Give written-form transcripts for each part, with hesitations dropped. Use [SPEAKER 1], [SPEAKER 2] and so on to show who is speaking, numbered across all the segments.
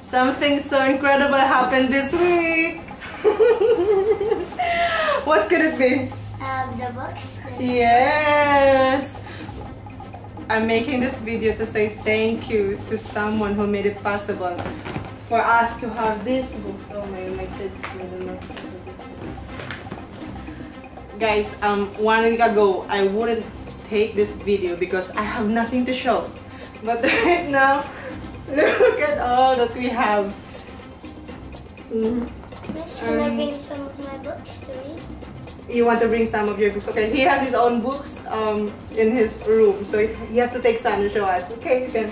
[SPEAKER 1] Something so incredible happened this week. What could it be?
[SPEAKER 2] The books.
[SPEAKER 1] Yes. I'm making this video to say thank you to someone who made it possible for us to have this book. Oh my kids made a mess of this. Guys, 1 week ago I wouldn't take this video because I have nothing to show. But right now, look at all that we have.
[SPEAKER 2] Miss, can I bring some of my books to read?
[SPEAKER 1] You want to bring some of your books? Okay, he has his own books in his room, so he has to take some to show us. Okay, you can.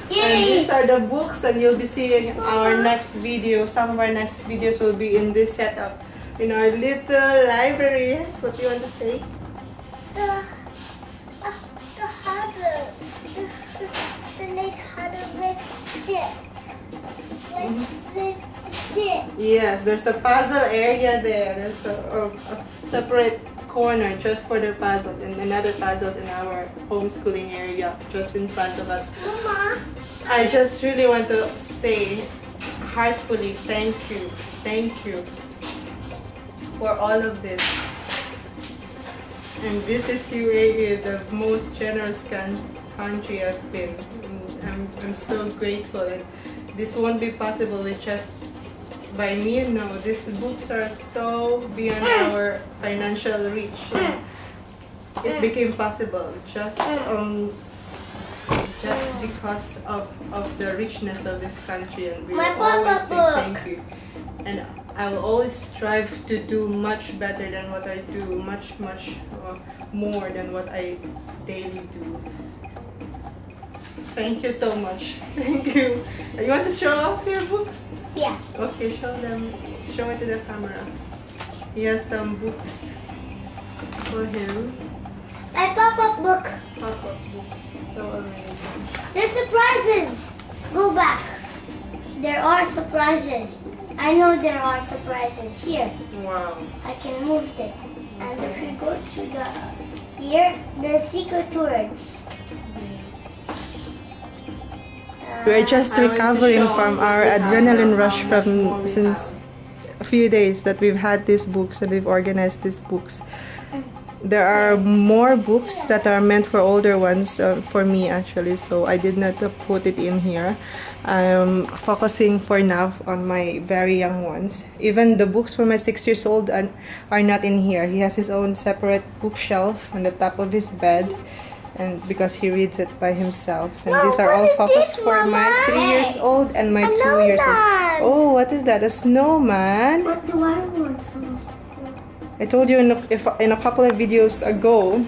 [SPEAKER 2] Yay!
[SPEAKER 1] And these are the books, and you'll be seeing our next video. Some of our next videos will be in this setup, in our little library. Yes, what do you want to say?
[SPEAKER 2] The harder, the late harder with it. With it.
[SPEAKER 1] Yes, there's a puzzle area there. There's a separate corner just for the puzzles, and another puzzles in our homeschooling area just in front of us.
[SPEAKER 2] Mama.
[SPEAKER 1] I just really want to say heartfully thank you for all of this. And this is UAE, the most generous country I've been. I'm so grateful, and this won't be possible with just by me. No, these books are so beyond our financial reach. It became possible just because of the richness of this country, and we will always say thank you. And I will always strive to do much better than what I do, much more than what I daily do. Thank you so much. Thank you. You want to show off your book?
[SPEAKER 2] Yeah.
[SPEAKER 1] Okay, show it to the camera. He has some books for him.
[SPEAKER 2] My pop-up book.
[SPEAKER 1] Pop-up books. So amazing.
[SPEAKER 2] There's surprises. Go back. There are surprises. I know there are surprises here.
[SPEAKER 1] Wow.
[SPEAKER 2] I can move this. And if you go to here, the secret words.
[SPEAKER 1] We're just recovering from our adrenaline rush from since a few days that we've had these books and we've organized these books. There are more books that are meant for older ones for me actually, so I did not put it in here. I'm focusing for now on my very young ones. Even the books for my 6 years old are not in here. He has his own separate bookshelf on the top of his bed, and because he reads it by himself. And these are all focused for my 3 years old and my 2 years old. Oh, what is that? A snowman?
[SPEAKER 2] What do I want from school?
[SPEAKER 1] I told you in a couple of videos ago,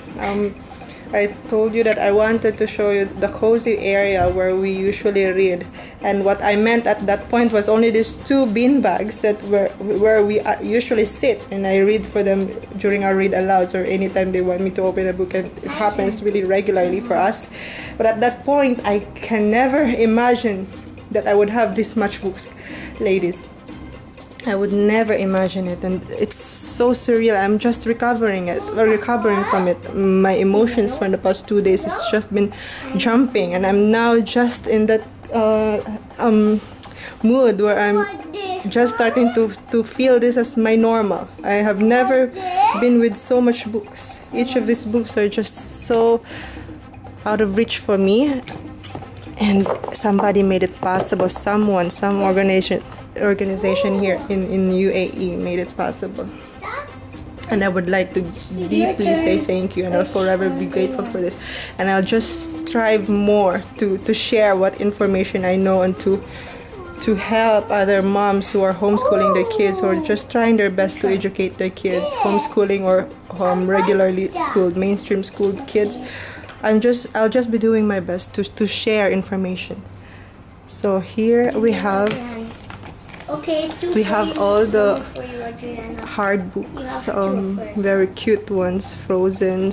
[SPEAKER 1] I told you that I wanted to show you the cozy area where we usually read. And what I meant at that point was only these 2 bean bags that where we usually sit, and I read for them during our read alouds or anytime they want me to open a book, and it happens really regularly for us. But at that point, I can never imagine that I would have this much books, ladies. I would never imagine it, and it's so surreal. I'm just recovering from it. My emotions from the past 2 days has just been jumping, and I'm now just in that mood where I'm just starting to feel this as my normal. I have never been with so much books. Each of these books are just so out of reach for me, and somebody made it possible. Some organization here in UAE made it possible, and I would like to deeply say thank you, and I'll forever be grateful for this. And I'll just strive more to share what information I know, and to help other moms who are homeschooling their kids, or just trying their best to educate their kids, homeschooling or regularly schooled, mainstream schooled kids. I'll just be doing my best to share information. So here we have all the hard books, very cute ones, Frozen,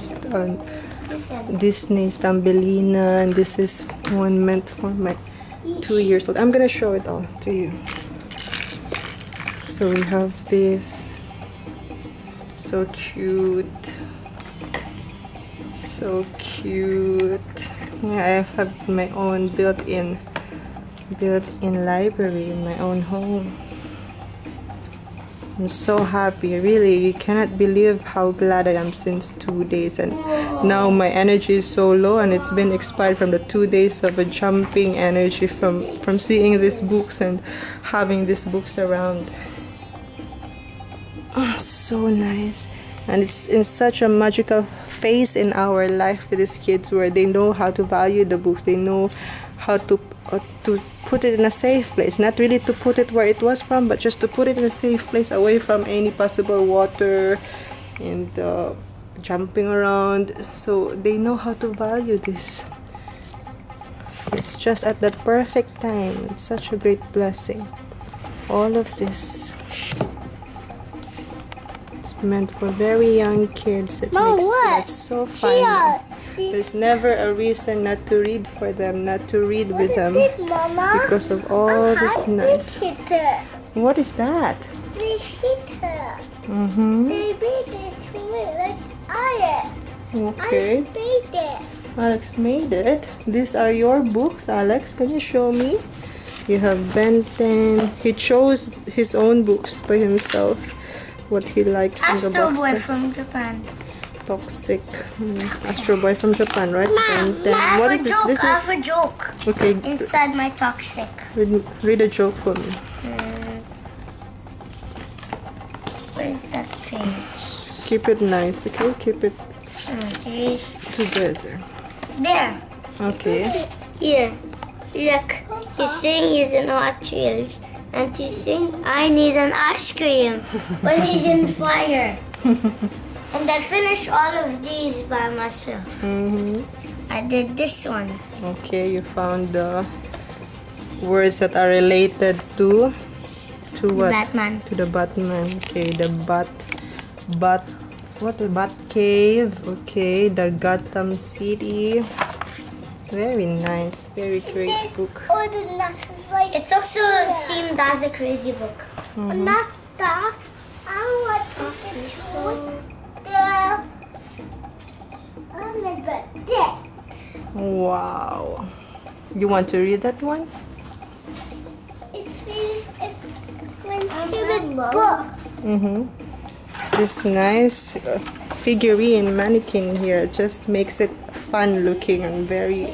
[SPEAKER 1] Disney's Thumbelina, and this is one meant for my 2 years old. I'm gonna show it all to you. So we have this, so cute. So cute. Yeah, I have my own built-in built-in library in my own home. I'm so happy, really. You cannot believe how glad I am since 2 days, and now my energy is so low, and it's been expired from the 2 days of a jumping energy from seeing these books and having these books around. Oh, so nice. And it's in such a magical phase in our life with these kids where they know how to value the books. They know how to put it in a safe place, not really to put it where it was from, but just to put it in a safe place away from any possible water and jumping around. So they know how to value this. It's just at that perfect time. It's such a great blessing. All of this, it's meant for very young kids. It
[SPEAKER 2] Mom,
[SPEAKER 1] makes
[SPEAKER 2] what?
[SPEAKER 1] life so fun. There's never a reason not to read for them, not to read with them,
[SPEAKER 2] Mama?
[SPEAKER 1] because of all this nice.
[SPEAKER 2] They hit her.
[SPEAKER 1] What is that?
[SPEAKER 2] They hit her.
[SPEAKER 1] Mm-hmm.
[SPEAKER 2] They beat it to me like I
[SPEAKER 1] Okay.
[SPEAKER 2] beat it.
[SPEAKER 1] Alex made it. These are your books, Alex. Can you show me? You have Ben 10. He chose his own books by himself. What he liked from the
[SPEAKER 2] Astro Boy
[SPEAKER 1] boxes.
[SPEAKER 2] from Japan.
[SPEAKER 1] Toxic. Astro Boy from Japan, right? Ben 10.
[SPEAKER 2] I
[SPEAKER 1] What
[SPEAKER 2] have
[SPEAKER 1] is
[SPEAKER 2] a
[SPEAKER 1] this?
[SPEAKER 2] joke.
[SPEAKER 1] This
[SPEAKER 2] I
[SPEAKER 1] is
[SPEAKER 2] have a joke
[SPEAKER 1] okay.
[SPEAKER 2] inside my toxic.
[SPEAKER 1] Read a joke for me.
[SPEAKER 2] Where's that page?
[SPEAKER 1] Keep it nice, okay? Keep it
[SPEAKER 2] Here's
[SPEAKER 1] together.
[SPEAKER 2] there.
[SPEAKER 1] Okay.
[SPEAKER 2] Here. Look. He's saying he's in Hot Wheels. And he's saying I need an ice cream when he's in fire. And I finished all of these by myself.
[SPEAKER 1] Mm-hmm.
[SPEAKER 2] I did this one.
[SPEAKER 1] Okay, you found the words that are related to what?
[SPEAKER 2] Batman.
[SPEAKER 1] To the Batman. Okay, the Bat Cave. Okay, the Gotham City. Very nice. Very great book.
[SPEAKER 2] Oh, it's also seemed as a crazy book. Not that. I want to
[SPEAKER 1] Wow. You want to read that one?
[SPEAKER 2] It's my favorite book.
[SPEAKER 1] Mm-hmm. This nice figurine mannequin here just makes it fun looking and very,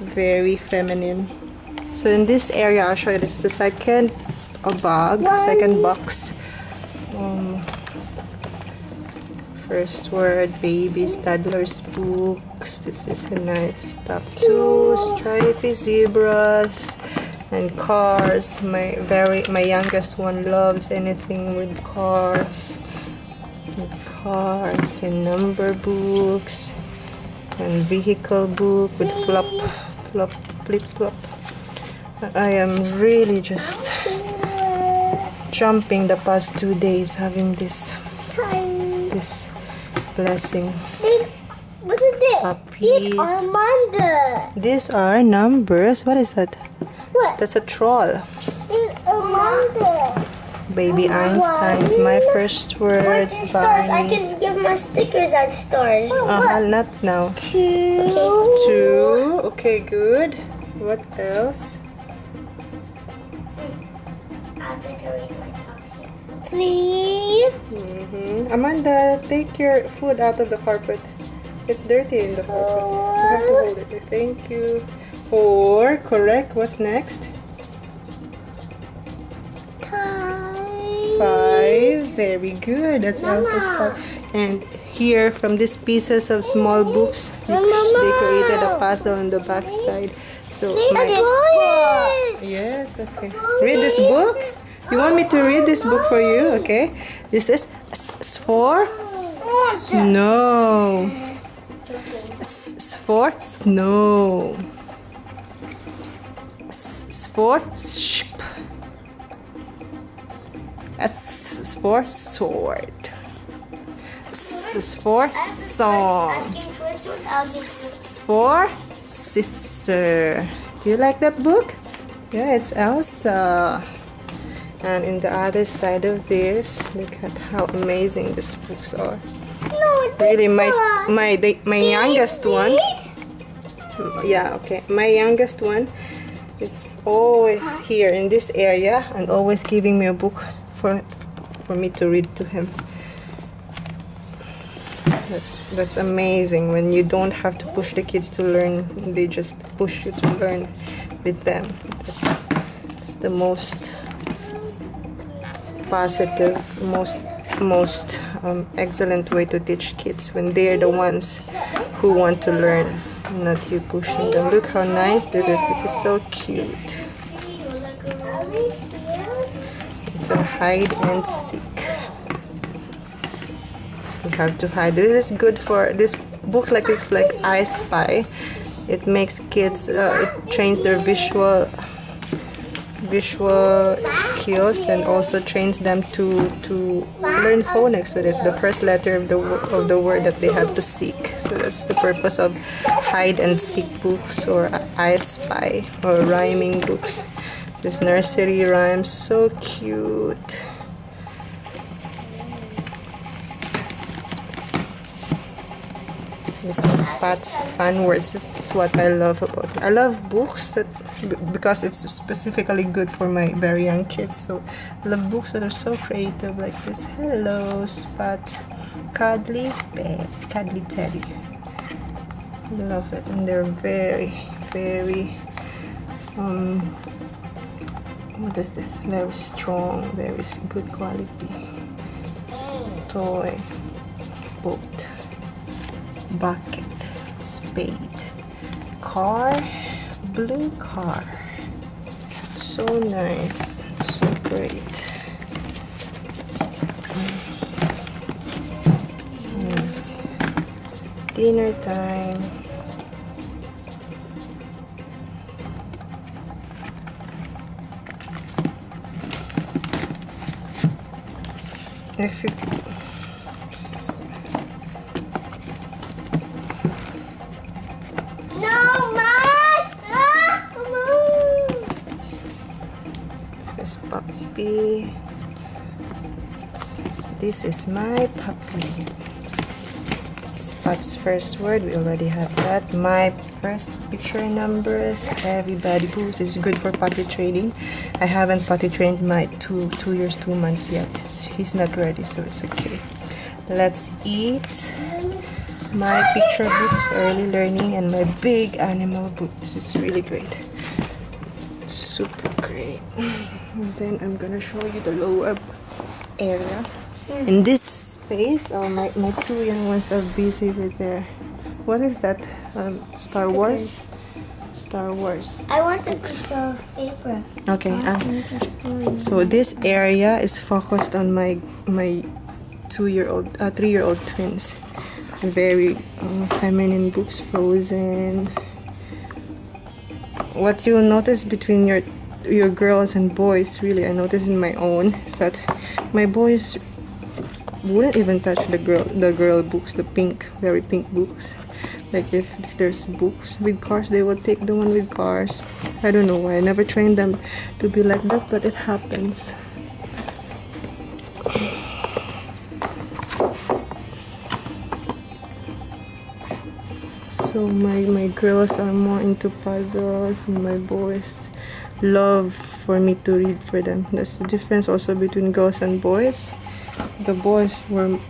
[SPEAKER 1] very feminine. So in this area, I'll show you. This is the second second box. First word, babies, toddlers books. This is a nice tattoo, stripy zebras, and cars. My youngest one loves anything with cars. And number books, and vehicle book with flip flop. I am really just jumping the past 2 days having this blessing.
[SPEAKER 2] What is it?
[SPEAKER 1] Puppies.
[SPEAKER 2] Armanda.
[SPEAKER 1] These are numbers. What is that?
[SPEAKER 2] What?
[SPEAKER 1] That's a troll.
[SPEAKER 2] It's Armanda.
[SPEAKER 1] Baby Einstein's my first words.
[SPEAKER 2] What's stars? I
[SPEAKER 1] Barney's.
[SPEAKER 2] can give my stickers as stars.
[SPEAKER 1] Not now.
[SPEAKER 2] 2.
[SPEAKER 1] 2. Okay, good. What else?
[SPEAKER 2] I'll decorate my toxic. 3.
[SPEAKER 1] Amanda, take your food out of the carpet. It's dirty in the carpet. You have to hold it. Thank you. 4. Correct. What's next? 5. Very good. That's Elsa's part. And here, from these pieces of small books, they created a puzzle on the back side. So, yes, okay. Read this book. You want me to read this book for you? Okay. This is S for snow. S for snow. S for ship. S is for sword. S is for song.
[SPEAKER 2] Asking for a suit, I'll give
[SPEAKER 1] S is for sister. Do you like that book? Yeah, it's Elsa. And in the other side of this, look at how amazing these books are. Really, my youngest one. Yeah, okay. My youngest one He's always here in this area and always giving me a book for me to read to him. That's amazing when you don't have to push the kids to learn, they just push you to learn with them. That's the most positive, most excellent way to teach kids, when they're the ones who want to learn, not you pushing them. Look how nice this is. This is so cute. It's a hide and seek. You have to hide. This is good for this books like it's like I Spy. It makes kids. It trains their visual skills and also trains them to learn phonics with it. The first letter of the word that they have to seek. So that's the purpose of hide and seek books or I Spy or rhyming books. This nursery rhymes, so cute. This is Pat's fun words. This is what I love about it. I love books because it's specifically good for my very young kids. So I love books that are so creative like this. Hello, Spot. Cuddly pet, cuddly teddy. I love it, and they're very, very what is this? Very strong, very good quality. Toy, boat, bucket, spade, car, blue car. So nice, so great. So it's dinner time. If you this puppy, this is my puppy. Spot's first word, we already have that. My first picture numbers, everybody boost is good for potty training. I haven't potty trained my 2 years 2 months yet. He's not ready, so it's okay. Let's eat. My picture books, early learning, and my big animal book. This is really great, super great. And then I'm gonna show you the lower area. In this space, my 2 young ones are busy with their, what is that? Star Wars? Star Wars.
[SPEAKER 2] I want a picture of paper.
[SPEAKER 1] Okay. So this area is focused on my 3-year-old twins. Very feminine books, Frozen. What you'll notice between your girls and boys, really, I noticed in my own, is that my boys wouldn't even touch the girl books, the very pink books. Like if there's books with cars, they would take the one with cars. I don't know why. I never trained them to be like that, but it happens. So my girls are more into puzzles, and my boys love for me to read for them. That's the difference also between girls and boys. The boys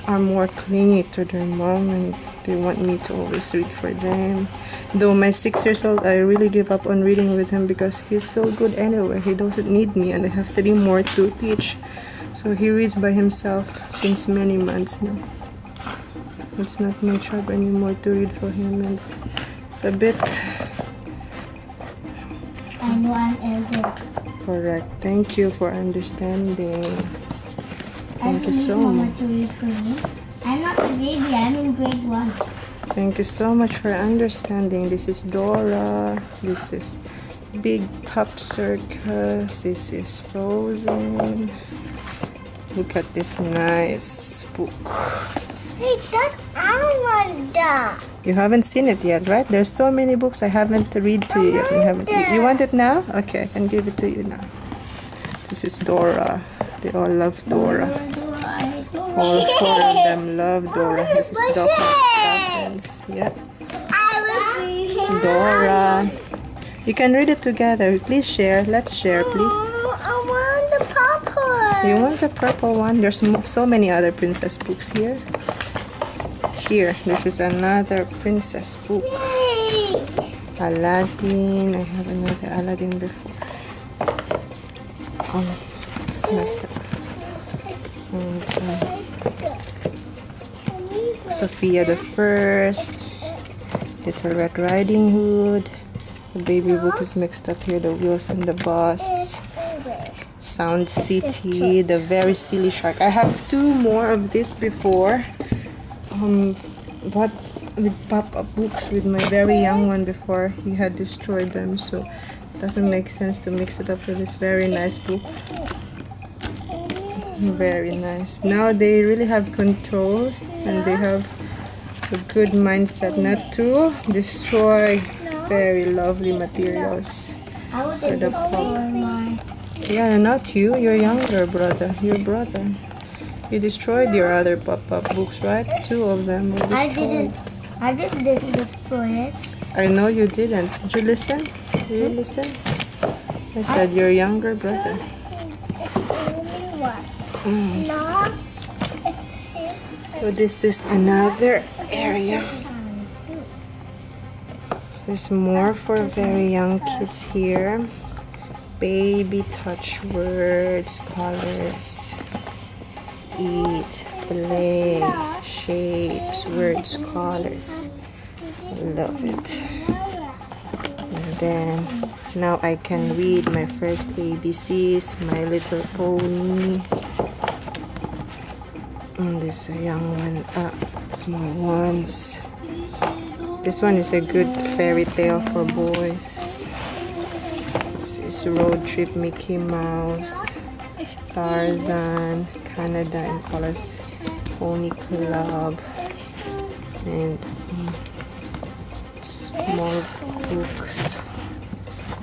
[SPEAKER 1] are more clingy to their mom, and they want me to always read for them. Though my 6 years old, I really give up on reading with him because he's so good anyway. He doesn't need me, and I have 3 more to teach. So he reads by himself since many months now. It's not my job anymore to read for him, and it's a bit...
[SPEAKER 2] And one is it.
[SPEAKER 1] Correct. Thank you for understanding. Thank you so much.
[SPEAKER 2] To read for me. I'm not a baby, I'm in grade 1.
[SPEAKER 1] Thank you so much for understanding. This is Dora. This is Big Top Circus. This is Frozen. Look at this nice book.
[SPEAKER 2] Hey, that's Almond.
[SPEAKER 1] You haven't seen it yet, right? There's so many books I haven't read to you yet. You want it now? Okay, I can give it to you now. This is Dora. They all love Dora. All 4 of them love Dora. This is Dr. Stuffins. Yep. Dora. You can read it together. Please share. Let's share, please.
[SPEAKER 2] I want the purple.
[SPEAKER 1] You want the purple one? There's so many other princess books here. Here, this is another princess book.
[SPEAKER 2] Yay.
[SPEAKER 1] Aladdin. I have another Aladdin before. It's messed up. Sophia the First. Little Red Riding Hood. The baby book is mixed up here. The Wheels and the Bus. Sound City. The Very Silly Shark. I have 2 more of this before. But with pop-up books with my very young one before he had destroyed them, so it doesn't make sense to mix it up with this very nice book. Very nice. Now they really have control and they have a good mindset not to destroy very lovely materials.
[SPEAKER 2] I was
[SPEAKER 1] For
[SPEAKER 2] in
[SPEAKER 1] the
[SPEAKER 2] the
[SPEAKER 1] pop.
[SPEAKER 2] store.
[SPEAKER 1] Yeah, not you, your younger brother. Your brother. You destroyed your other pop-up books, right? 2 of them were destroyed.
[SPEAKER 2] I just didn't destroy it.
[SPEAKER 1] I know you didn't. Did you listen? Did you listen? I said your younger brother.
[SPEAKER 2] No.
[SPEAKER 1] So this is another area. There's more for very young kids here. Baby touch words, colors, eat, play, shapes, words, colors. Love it. And then now I can read my first ABCs, My Little Pony. And this young one, small ones. This one is a good fairy tale for boys. This is Road Trip Mickey Mouse, Tarzan, Canada in Colors, Pony Club, and small books,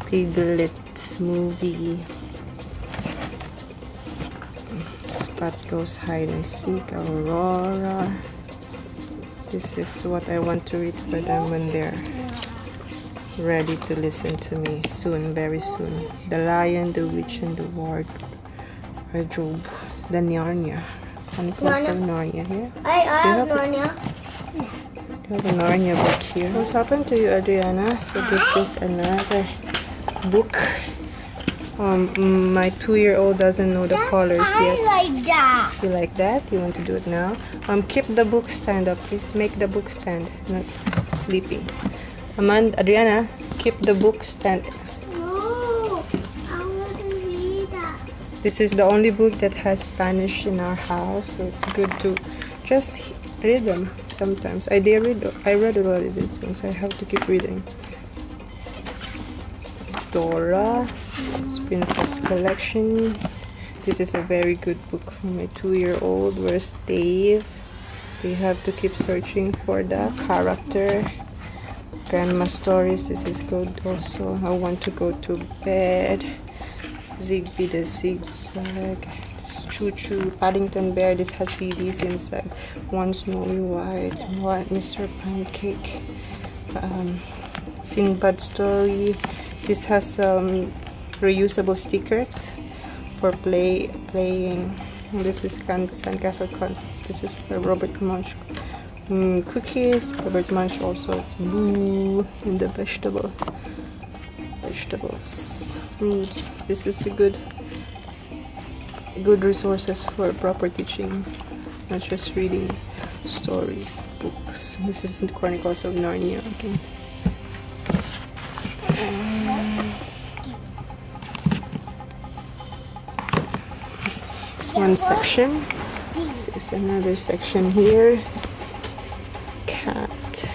[SPEAKER 1] Piglet's movie, Spot Goes Hide and Seek, Aurora. This is what I want to read for them when they're ready to listen to me soon, very soon. The Lion, the Witch, and the Wardrobe. It's the Narnia. Chronicles of Narnia here.
[SPEAKER 2] I have
[SPEAKER 1] have
[SPEAKER 2] Narnia.
[SPEAKER 1] You have a Narnia book here. What happened to you, Adriana? So this is another book. My 2-year-old doesn't know the colors yet.
[SPEAKER 2] I like that.
[SPEAKER 1] You like that? You want to do it now? Keep the book stand up, please. Make the book stand, not sleeping. Adriana, keep the book stand.
[SPEAKER 2] No, I want to read that.
[SPEAKER 1] This is the only book that has Spanish in our house, so it's good to just read them sometimes. I read already these ones. I have to keep reading. This is Dora, Princess Collection. This is a very good book for my 2-year-old. Where's Dave? They have to keep searching for the character. Grandma Stories. This is good also. I want to go to bed. Zigby the Zigzag. This Choo Choo. Paddington Bear. This has CDs inside. One Snowy White. Mr. Pancake. Sinbad Story. This has reusable stickers for playing. This is Sandcastle Concept. This is for Robert Munch. Cookies. Robert Munch also. Boo. And the vegetables. Fruits. This is a good resources for proper teaching, not just reading story books. This is the Chronicles of Narnia again. It's one section. This is another section here. Cat.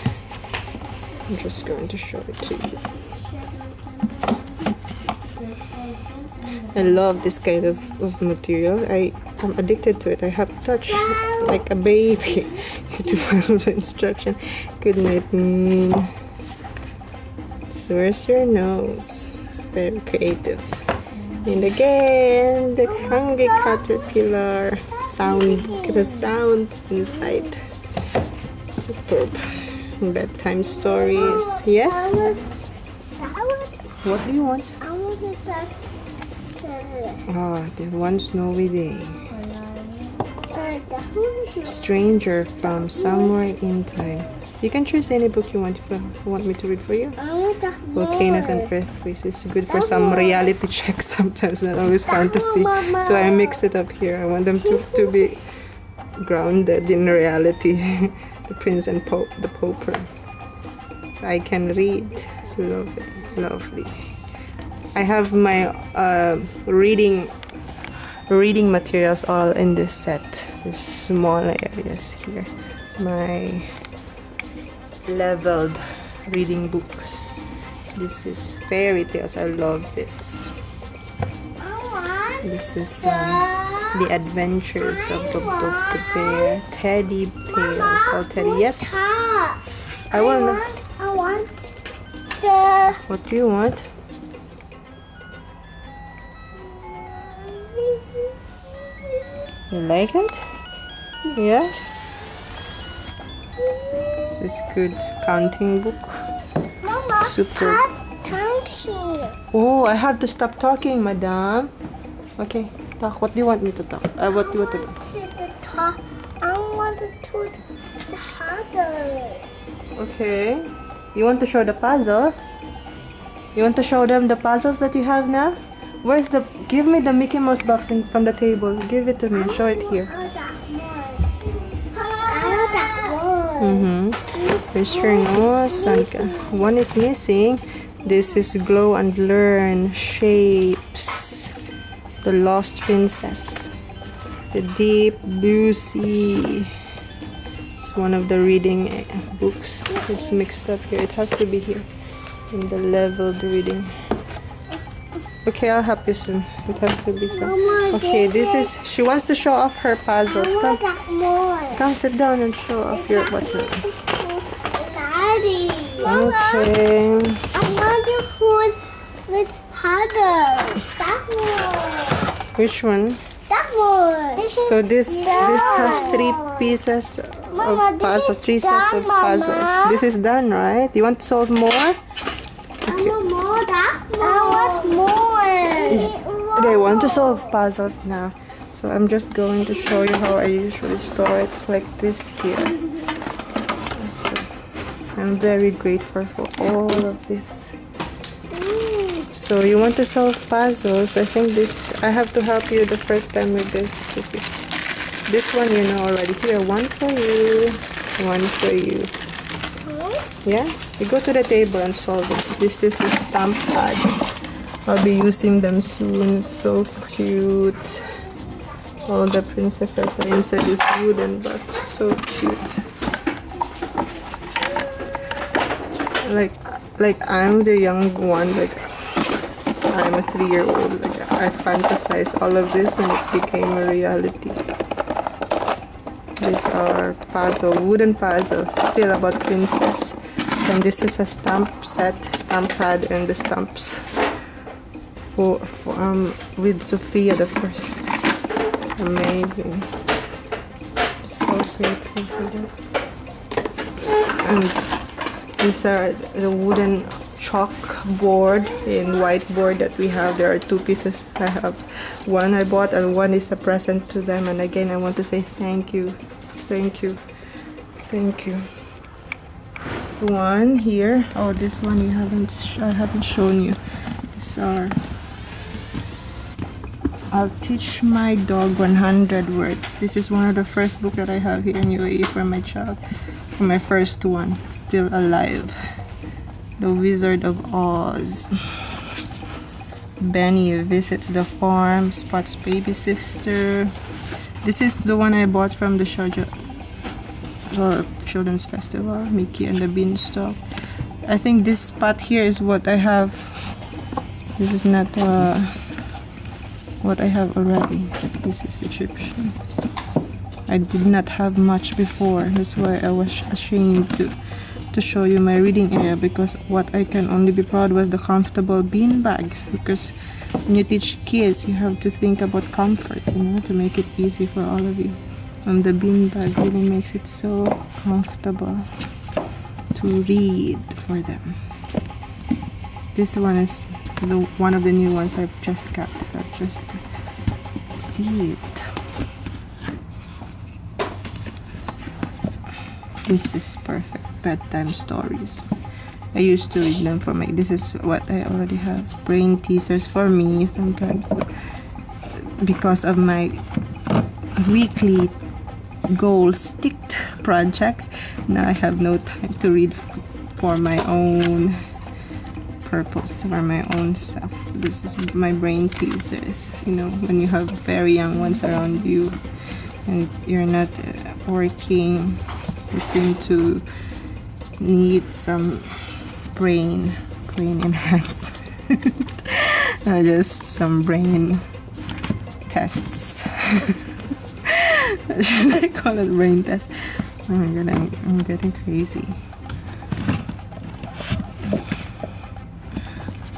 [SPEAKER 1] I'm just going to show it to you. I love this kind of material. I'm addicted to it. I have touched like a baby to follow the instruction. Good night. So where's your nose? It's very creative. And again, the Hungry Caterpillar sound. Look at the sound inside. Superb. Bedtime stories. Yes? What do you want?
[SPEAKER 2] I want to touch
[SPEAKER 1] The One Snowy Day.
[SPEAKER 2] the
[SPEAKER 1] Stranger from Somewhere in Time. You can choose any book you want. If you want me to read for you.
[SPEAKER 2] I want the
[SPEAKER 1] Volcanoes and earthquakes is good for some reality checks sometimes, not always fantasy. So I mix it up here. I want them to be grounded in reality. The Prince and the Pauper. So I can read. It's lovely, lovely. I have my reading materials all in this set. These small areas here. My leveled reading books. This is fairy tales. I love this. This is the adventures of the book, the bear, teddy tales, all teddy. Yes, I will.
[SPEAKER 2] I want the
[SPEAKER 1] What do you want? You like it? Yeah. This is good counting book.
[SPEAKER 2] Mama.
[SPEAKER 1] Super.
[SPEAKER 2] Counting.
[SPEAKER 1] Oh, I have to stop talking, madam. Okay, talk. What do you want me to talk? What do you want to talk?
[SPEAKER 2] To the top. I want to the harder.
[SPEAKER 1] Okay. You want to show the puzzle? You want to show them the puzzles that you have now? Where's the... Give me the Mickey Mouse box from the table. Give it to me. Show it here.
[SPEAKER 2] I want that one.
[SPEAKER 1] Here's your nose. And one is missing. This is Glow and Learn Shapes. The Lost Princess. The Deep Blue Sea. It's one of the reading books. It's mixed up here. It has to be here in the leveled reading. Okay, I'll help you soon. It has to be so. Okay, this is. She wants to show off her puzzles. Come, come, sit down and show off your what.
[SPEAKER 2] Daddy.
[SPEAKER 1] Okay.
[SPEAKER 2] I want to hold with harder. That one.
[SPEAKER 1] Which one?
[SPEAKER 2] That one.
[SPEAKER 1] So this has 3 pieces of puzzles, 3 sets of puzzles. This is done, right? You want to solve more?
[SPEAKER 2] I want more. That one. I want more.
[SPEAKER 1] They want to solve puzzles now. So I'm just going to show you how I usually store it. It's like this here. So I'm very grateful for all of this. So you want to solve puzzles? I think I have to help you the first time with this. This one you know already. Here, one for you, one for you. Yeah, you go to the table and solve it. This is the stamp pad. I'll be using them soon. It's so cute. All the princesses are inside this wooden box. So cute. Like I'm the young one. Like I'm a 3-year-old. Like I fantasized all of this and it became a reality. These are wooden puzzle, still about princess. And this is a stamp set, stamp pad, and the stamps with Sophia the First. Amazing. So grateful for that. And these are the wooden chalkboard and whiteboard that we have. There are 2 pieces. I have one I bought and one is a present to them. And again, I want to say thank you. Thank you. Thank you. This one here. Oh, this one I haven't shown you. These are I'll Teach My Dog 100 Words. This is one of the first book that I have here in UAE for my child. For my first one. Still alive. The Wizard of Oz. Benny Visits the Farm. Spot's Baby Sister. This is the one I bought from the Sharjah Children's Festival. Mickey and the Beanstalk. I think this spot here is what I have. This is not what I have already. This is Egyptian. I did not have much before. That's why I was ashamed to show you my reading area, because what I can only be proud was the comfortable bean bag, because when you teach kids you have to think about comfort, to make it easy for all of you. And the bean bag really makes it so comfortable to read for them. This one is one of the new ones I've just got. I've just received. This is perfect bedtime stories. I used to read them for my. This is what I already have. Brain teasers for me sometimes because of my weekly goal sticked project. Now I have no time to read for my own purpose, for my own self. This is my brain teasers. You know, when you have very young ones around you and you're not working, you seem to need some brain enhancement. Or just some brain tests. Should I call it brain test? Oh my god, I'm getting crazy.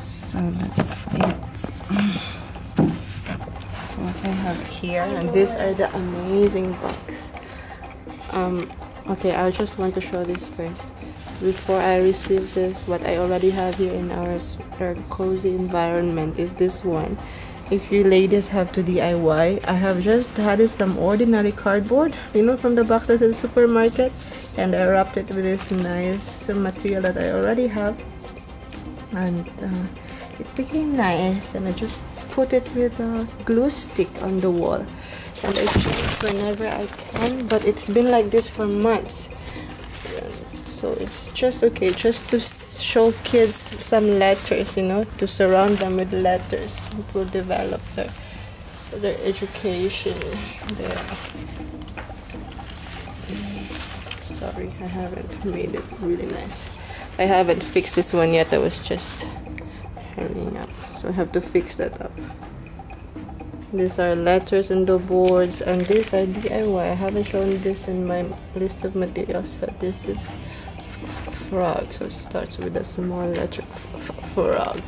[SPEAKER 1] So that's it. That's what I have here, and these are the amazing books. Okay, I just want to show this first. Before I receive this, what I already have here in our cozy environment is this one. If you ladies have to DIY, I have just had this from ordinary cardboard, you know, from the boxes in the supermarket, and I wrapped it with this nice material that I already have, and it became nice, and I just put it with a glue stick on the wall, and I change whenever I can, but it's been like this for months. So it's just okay, just to show kids some letters, you know, to surround them with letters. It will develop their education. Sorry, I haven't made it really nice. I haven't fixed this one yet. I was just hurrying up, so I have to fix that up. These are letters on the boards, and this I DIY. I haven't shown this in my list of materials. So this is frog, so it starts with a small letter frog,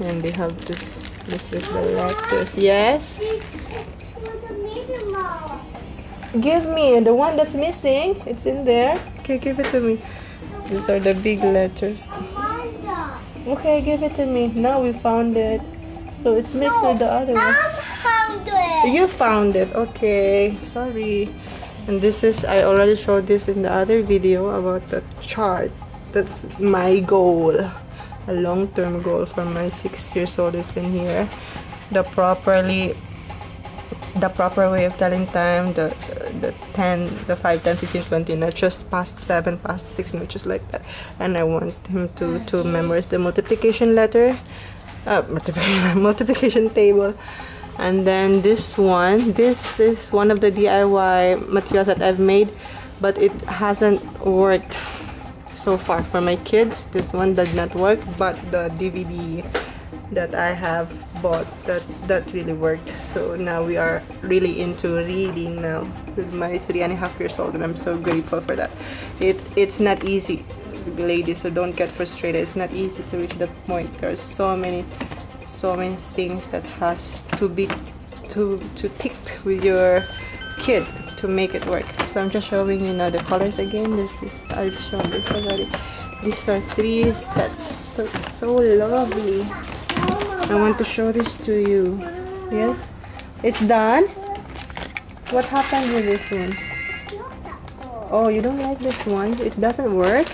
[SPEAKER 1] and they have this is the letters. Yes, give me the one that's missing. It's in there. Okay, give it to me. These are the big letters. Okay, give it to me. Now we found it, so it's mixed with the other one.
[SPEAKER 2] I found it.
[SPEAKER 1] You found it. Okay, sorry. And this is, I already showed this in the other video about the chart. That's my goal, a long-term goal for my 6 years old is in here. The proper way of telling time, the 5, 10, 15, 20, not just past 7, past 6, not just like that. And I want him to memorize the multiplication letter, multiplication table. And then this is one of the DIY materials that I've made, but it hasn't worked so far for my kids. This one did not work, but the DVD that I have bought, that really worked. So now we are really into reading now with my 3.5 years old, and I'm so grateful for that. It's not easy, ladies, so don't get frustrated. It's not easy to reach the point. There are so many things that has to be to ticked with your kid to make it work. So I'm just showing you now the colors again. I've shown this already. These are 3 sets, so lovely. I want to show this to you. Yes, it's done. What happened with this one? Oh, you don't like this one? It doesn't work?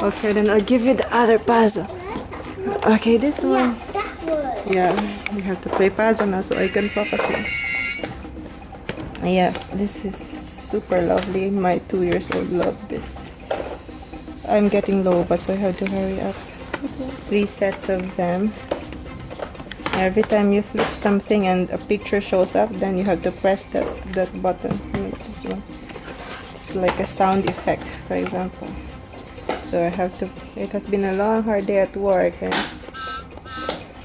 [SPEAKER 1] Okay, then I'll give you the other puzzle. Okay, this one. Yeah, you have to play puzzle now so I can focus now. Yes, this is super lovely. My 2 years old love this. I'm getting low, but so I have to hurry up.
[SPEAKER 2] Okay.
[SPEAKER 1] 3 sets of them. Every time you flip something and a picture shows up, then you have to press that button. Like this one. It's like a sound effect, for example. So I have to. It has been a long, hard day at work, and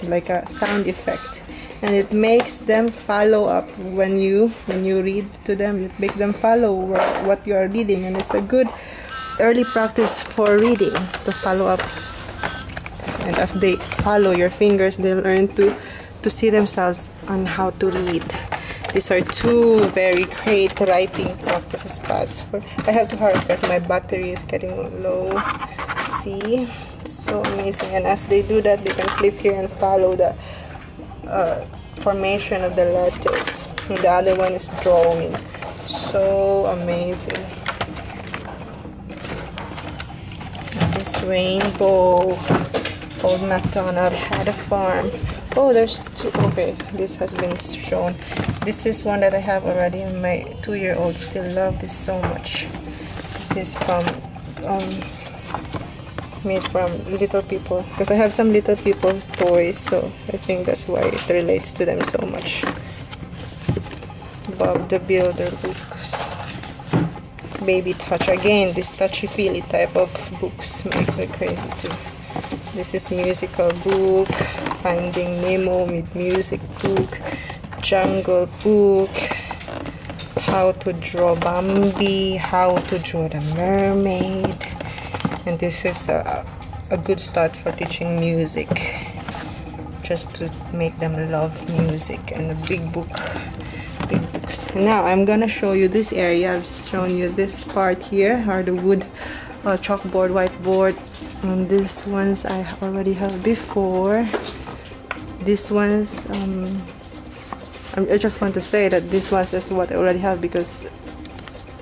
[SPEAKER 1] like a sound effect, and it makes them follow up when you read to them. It makes them follow what you are reading, and it's a good early practice for reading to follow up. And as they follow your fingers, they learn to see themselves on how to read. These are 2 very great writing practices pads. I have to hurry because my battery is getting low. See, It's so amazing. And as they do that, they can flip here and follow the formation of the letters. And the other one is drawing. So amazing. This is Rainbow. Old MacDonald had a farm. Oh, there's two. Okay, this has been shown. This is one that I have already, and my 2-year-old still love this so much. This is from made from Little People, because I have some Little People toys, so I think that's why it relates to them so much. Bob the Builder books. Baby Touch. Again, this touchy-feely type of books makes me crazy too. This is musical book, Finding Nemo with music book, Jungle book, how to draw Bambi, how to draw the mermaid. And this is a good start for teaching music, just to make them love music. And a big books. Now I'm gonna show you this area. I've shown you this part here, are the wood chalkboard, whiteboard. And these ones I already have before. These ones, I just want to say that this ones is what I already have, because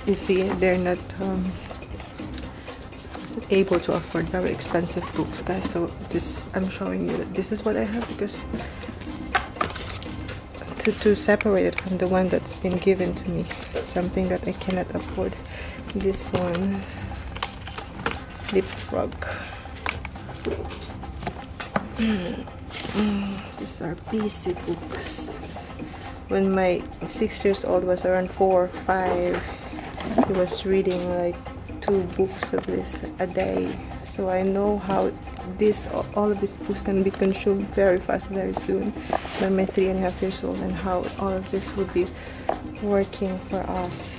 [SPEAKER 1] you see they're not able to afford very expensive books, guys. So this, I'm showing you that this is what I have, because to separate it from the one that's been given to me. It's something that I cannot afford. This one, Leapfrog. These are busy books. When my 6 years old was around 4 or 5, he was reading like 2 books of this a day. So I know how all of these books can be consumed very fast, very soon, when my 3.5 years old, and how all of this would be working for us.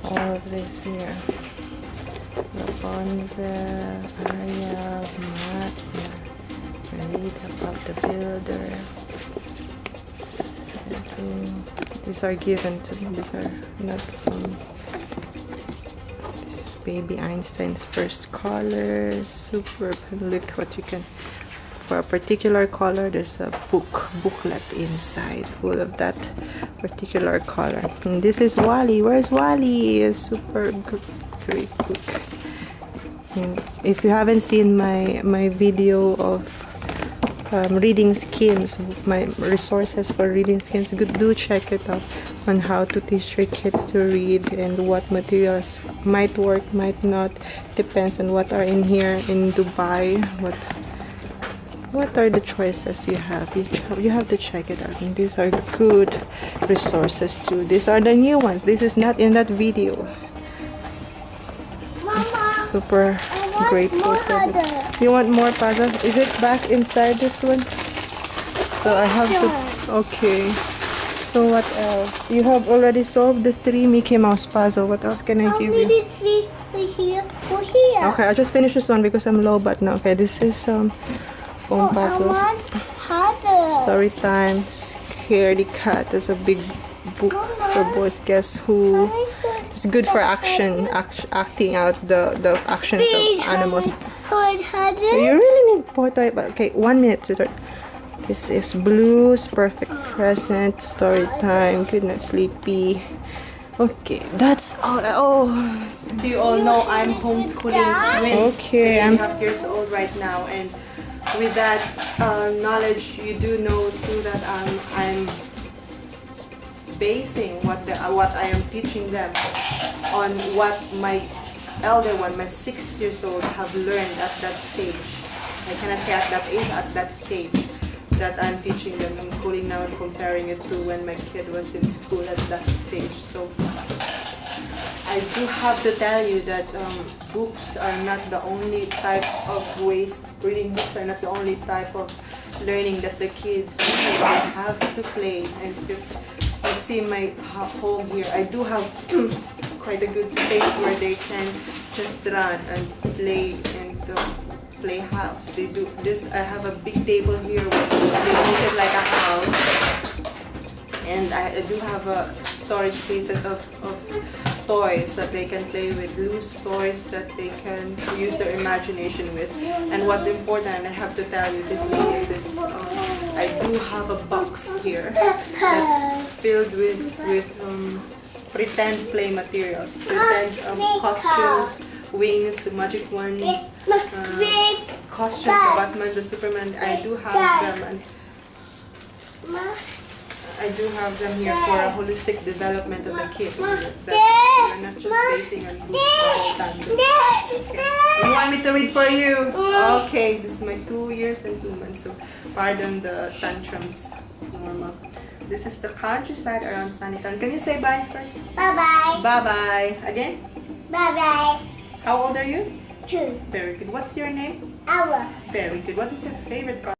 [SPEAKER 1] All of this here. Rapunzel, Ariel, Matt, read about the builder. These are given to me. These are not from. This is Baby Einstein's first color. Super. Look what you can. For a particular color, there's a booklet inside full of that particular color. And this is Wally. Where's Wally? A super great book. And if you haven't seen my video of reading schemes, my resources for reading schemes, do check it out, on how to teach your kids to read and what materials might work, might not, depends on what are in here in Dubai, what are the choices you have. You have to check it out, and these are good resources too. These are the new ones. This is not in that video.
[SPEAKER 2] Mama,
[SPEAKER 1] Super grateful for it. You want more puzzle? Is it back inside this one? So I have to. Okay. So what else? You have already solved the 3 Mickey Mouse puzzle. What else can I give you?
[SPEAKER 2] Did see here? We're here.
[SPEAKER 1] Okay, I'll just finish this one because I'm low but now. Okay, this is phone puzzles.
[SPEAKER 2] I want harder.
[SPEAKER 1] Story time. Scaredy Cat. There's a big book for boys. Guess Who? It's good for acting out the actions of animals. You really need photo. Okay, 1 minute to start. This is Blues, Perfect Present, Story Time, Good Night Sleepy. Okay, that's all. Oh, so you all know I'm homeschooling twins. Okay, I'm 3.5 years old right now, and with that knowledge, you do know too that I'm basing what I am teaching them on what my elder one, my 6 years old, have learned at that stage. I cannot say at that age, at that stage, that I'm teaching them. I'm schooling now and comparing it to when my kid was in school at that stage. So I do have to tell you that books are not the only type of ways, reading books are not the only type of learning that the kids have to play. And if you see my home here, I do have quite a good space where they can just run and play and play house. They do this. I have a big table here where they make it like a house, and I do have a storage places of toys that they can play with, loose toys that they can use their imagination with. And what's important, and I have to tell you this, ladies, is I do have a box here that's filled with pretend play materials, pretend costumes, wings, magic wands, costumes, the Batman, the Superman. I do have them, and I do have them here for a holistic development of the kid. That you're not just basing on books the whole time. Okay. You want me to read for you? Okay, this is my 2 years and 2 months, so pardon the tantrums. It's normal. This is the countryside around Sanlitun. Can you say bye first?
[SPEAKER 2] Bye-bye.
[SPEAKER 1] Bye-bye. Again?
[SPEAKER 2] Bye-bye.
[SPEAKER 1] How old are you?
[SPEAKER 2] 2
[SPEAKER 1] Very good. What's your name?
[SPEAKER 2] hour.
[SPEAKER 1] Very good. What is your favorite color?